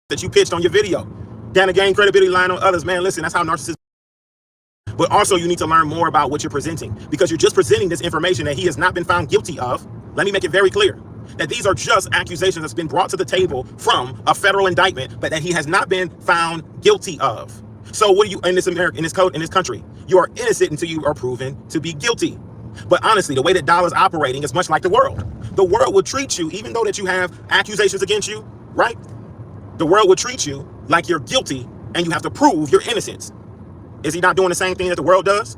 that you pitched on your video. Down to gain credibility, lying on others. Man, listen, that's how narcissists. But also you need to learn more about what you're presenting, because you're just presenting this information that he has not been found guilty of. Let me make it very clear that these are just accusations that's been brought to the table from a federal indictment, but that he has not been found guilty of. So what are you in this country? You are innocent until you are proven to be guilty. But honestly, the way that dollar's operating is much like the world. The world will treat you, even though that you have accusations against you, right? The world will treat you like you're guilty and you have to prove your innocence. Is he not doing the same thing that the world does?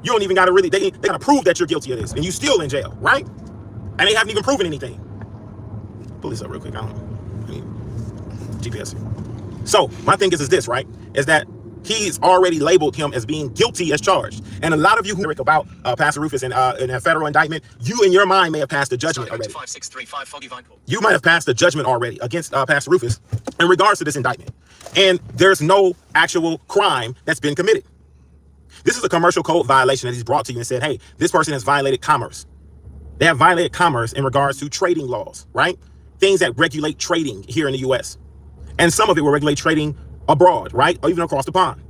You don't even got to really, they got to prove that you're guilty of this, and you still in jail, right? And they haven't even proven anything. Pull this up real quick. I mean, GPS. So my thing is this, right? Is that he's already labeled him as being guilty as charged. And a lot of you who about Pastor Rufus in a federal indictment, you in your mind may have passed a judgment already. You might have passed a judgment already against Pastor Rufus in regards to this indictment. And there's no actual crime that's been committed. This is a commercial code violation that he's brought to you and said, hey, this person has violated commerce. They have violated commerce in regards to trading laws, right? Things that regulate trading here in the U.S. And some of it will regulate trading abroad, right? Or even across the pond.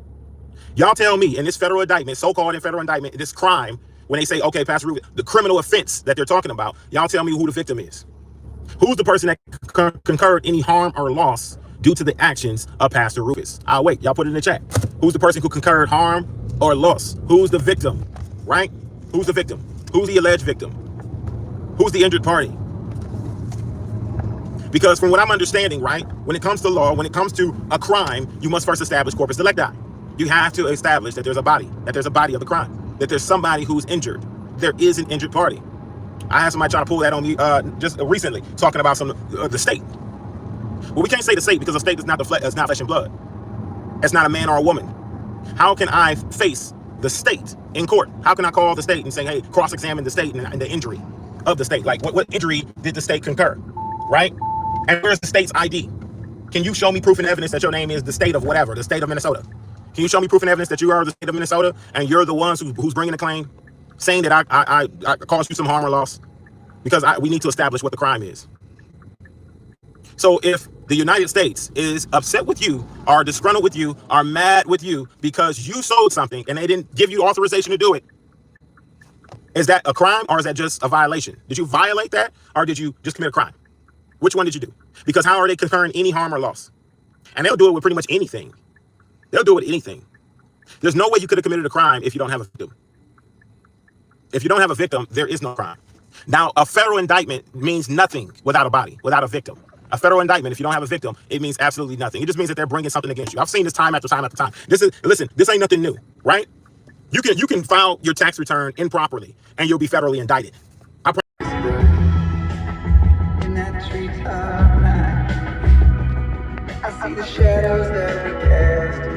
Y'all tell me in this federal indictment, so-called federal indictment, this crime, when they say, okay, Pastor Rufus, the criminal offense that they're talking about, y'all tell me who the victim is. Who's the person that concurred any harm or loss due to the actions of Pastor Rufus? I'll wait. Y'all put it in the chat. Who's the person who concurred harm or loss? Who's the victim, right? Who's the victim? Who's the alleged victim? Who's the injured party? Because from what I'm understanding, right, when it comes to law, when it comes to a crime, you must first establish corpus delicti. You have to establish that there's a body of the crime, that there's somebody who's injured. There is an injured party. I had somebody try to pull that on me just recently, talking about the state. Well, we can't say the state because the state is not flesh and blood. It's not a man or a woman. How can I face the state in court? How can I call the state and say, hey, cross-examine the state and the injury of the state? Like, what injury did the state concur, right? And where's the state's ID? Can you show me proof and evidence that your name is the state of whatever, the state of Minnesota? Can you show me proof and evidence that you are the state of Minnesota and you're the ones who's bringing the claim, saying that I caused you some harm or loss? Because we need to establish what the crime is. So if the United States is upset with you, or disgruntled with you, or mad with you because you sold something and they didn't give you authorization to do it, is that a crime or is that just a violation? Did you violate that or did you just commit a crime? Which one did you do? Because how are they concurring any harm or loss? And they'll do it with pretty much anything. They'll do it with anything. There's no way you could have committed a crime if you don't have a victim. If you don't have a victim, there is no crime. Now, a federal indictment means nothing without a body, without a victim. A federal indictment, if you don't have a victim, it means absolutely nothing. It just means that they're bringing something against you. I've seen this time after time after time. Listen, this ain't nothing new, right? You can file your tax return improperly and you'll be federally indicted. In that treetop night, I see the shadows that we cast.